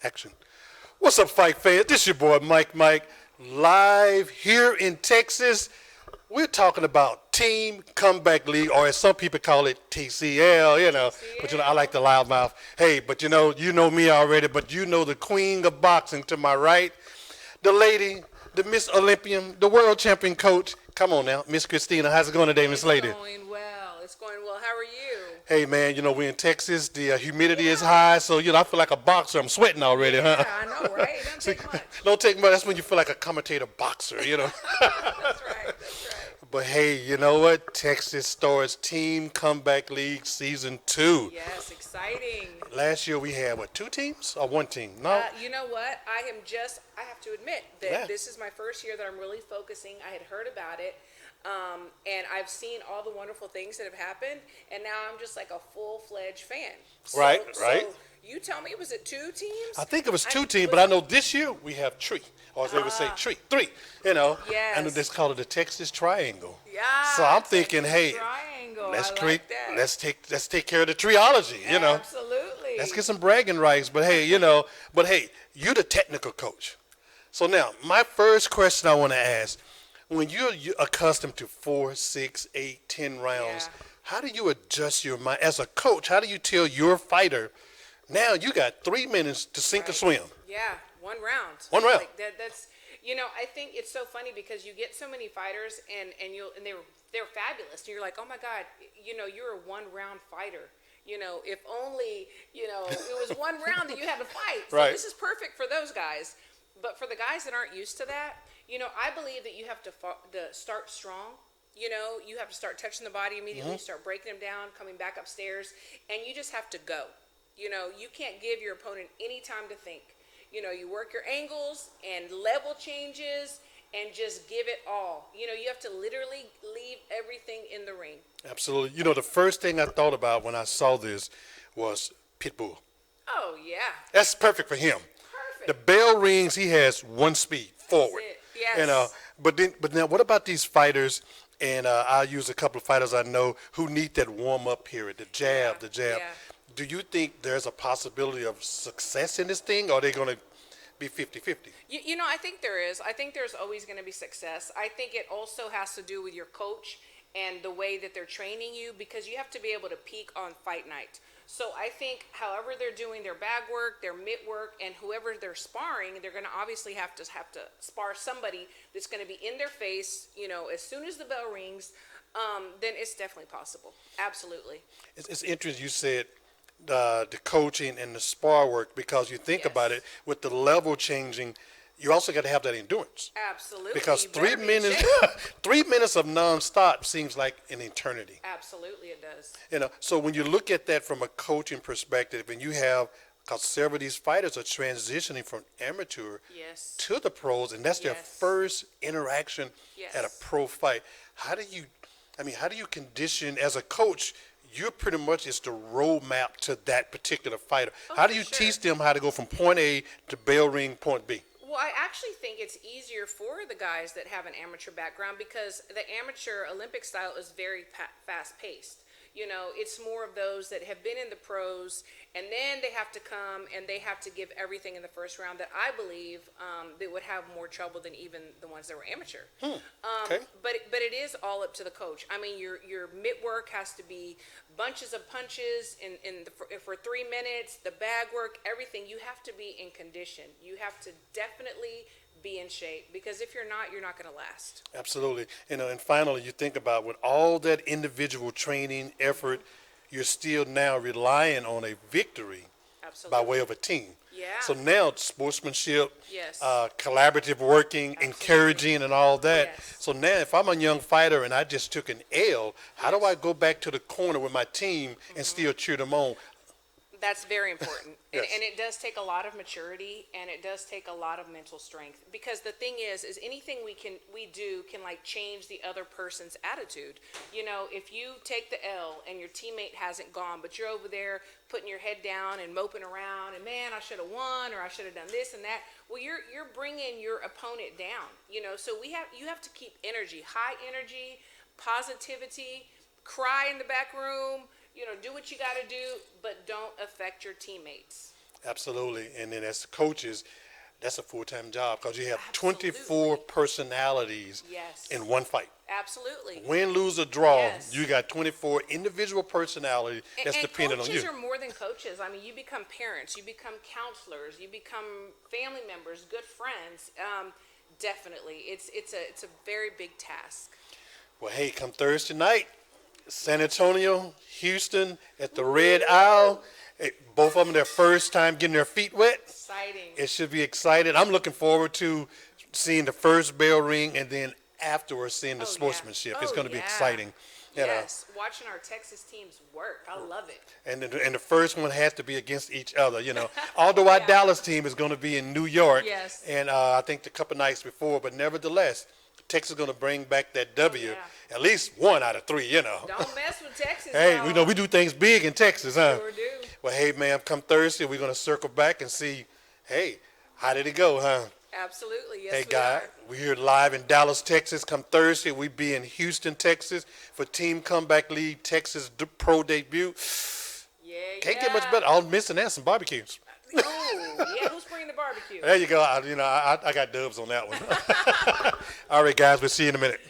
Action. What's up, fight fans? This your boy Mike, live here in Texas. We're talking about Team Comeback League, or as some people call it, TCL. But I like the loudmouth. Hey, but you know me already. But you know the queen of boxing to my right, the lady, the Miss Olympian, the world champion coach. Come on now, Miss Christina. How's it going today, Miss Lady? It's going well. How are you? Hey man, we're in Texas. The humidity is high, so I feel like a boxer. I'm sweating already, Yeah, huh? I know, right? It doesn't take much. Don't take much. That's when you feel like a commentator boxer, That's right. But hey, you know what? Texas Stars Team Comeback League Season 2. Yes, exciting. Last year we had, what, 2 teams or 1 team? No? You know what? I have to admit that This is my first year that I'm really focusing. I had heard about it. And I've seen all the wonderful things that have happened, and now I'm just like a full-fledged fan. Right. So you tell me, was it 2 teams? I think it was 2 teams, but I know this year we have 3. Or as they would say, 3. Yes. I know they call it the Texas Triangle. Yeah. So I'm thinking, hey, Triangle. let's take care of the triology, Absolutely. Let's get some bragging rights. But hey, you're the technical coach. So now, my first question I want to ask, when you're accustomed to 4, 6, 8, 10 rounds, how do you adjust your mind? As a coach, how do you tell your fighter, now you got 3 minutes to sink or swim? Yeah, 1 round. 1 round. Like that's I think it's so funny because you get so many fighters and they're fabulous. And you're like, oh my God, you're a 1 round fighter. If only, it was 1 round that you had to fight. So right. This is perfect for those guys. But for the guys that aren't used to that, I believe that you have to start strong. You have to start touching the body immediately, start breaking them down, coming back upstairs, and you just have to go. You can't give your opponent any time to think. You work your angles and level changes and just give it all. You have to literally leave everything in the ring. Absolutely. The first thing I thought about when I saw this was Pitbull. Oh, yeah. That's perfect for him. Perfect. The bell rings, he has 1 speed, forward. That's it. Yes. But now what about these fighters? And I'll use a couple of fighters I know who need that warm-up period, the jab. Yeah. Do you think there's a possibility of success in this thing, or are they going to be 50-50? I think there is. I think there's always going to be success. I think it also has to do with your coach and the way that they're training you, because you have to be able to peak on fight night. So I think however they're doing their bag work, their mitt work, and whoever they're sparring, they're going to obviously have to spar somebody that's going to be in their face, as soon as the bell rings, then it's definitely possible. Absolutely. It's interesting you said the coaching and the spar work, because you think about it, with the level changing, you also got to have that endurance. Absolutely. Because 3 minutes, 3 minutes of nonstop seems like an eternity. Absolutely, it does. So when you look at that from a coaching perspective, and you have, because several of these fighters are transitioning from amateur to the pros, and that's their first interaction at a pro fight. How do you condition as a coach? You're pretty much it's the roadmap to that particular fighter. How do you teach them how to go from point A to bell ring point B? Well, I actually think it's easier for the guys that have an amateur background, because the amateur Olympic style is very fast-paced. It's more of those that have been in the pros, and then they have to come and they have to give everything in the first round, that I believe they would have more trouble than even the ones that were amateur. Okay. But it is all up to the coach. Your mitt work has to be bunches of punches for 3 minutes, the bag work, everything. You have to be in condition. You have to definitely be in shape, because if you're not going to last. Absolutely. And finally, you think about, with all that individual training effort, you're still now relying on a victory by way of a team. Yeah. So now sportsmanship, collaborative working, encouraging, and all that. Yes. So now if I'm a young fighter and I just took an L, how do I go back to the corner with my team and still cheer them on? That's very important. Yes. And it does take a lot of maturity, and it does take a lot of mental strength, because the thing is anything we do can like change the other person's attitude. If you take the L and your teammate hasn't gone, but you're over there putting your head down and moping around, and man, I should have won, or I should have done this and that. Well, you're bringing your opponent down. So you have to keep energy, high energy, positivity, cry in the back room. Do what you got to do, but don't affect your teammates. Absolutely. And then as coaches, that's a full-time job because you have Absolutely. 24 personalities Yes. in one fight. Absolutely. Win, lose, or draw, Yes. you got 24 individual personalities that's And dependent on coaches you. are more than coaches. I mean, you become parents, you become counselors, you become family members, good friends. Definitely, it's a very big task. Well, hey, come Thursday night, San Antonio, Houston at the Red Owl. Hey, both of them their first time getting their feet wet. Exciting. It should be exciting. I'm looking forward to seeing the first bell ring and then afterwards seeing the Oh, yeah. sportsmanship. It's Oh, going to be yeah. exciting. You know. Yes, watching our Texas teams work, I love it. And the first one has to be against each other, you know. Although our Yeah. Dallas team is going to be in New York, Yes. and I think a couple nights before, but nevertheless, Texas is going to bring back that W, yeah. at least 1 out of 3, you know. Don't mess with Texas. Hey, y'all. we know we do things big in Texas, huh? Sure do. Well, hey, man, come Thursday, we're going to circle back and see, hey, how did it go, huh? Absolutely. Yes, Hey, we guy, are. we're here live in Dallas, Texas. Come Thursday, we be in Houston, Texas for Team Comeback League Texas Pro debut. Yeah, Can't get much better. All missing that some barbecues. Oh, yeah. Who's bringing the barbecue? There you go. I got dubs on that one. All right, guys, we'll see you in a minute.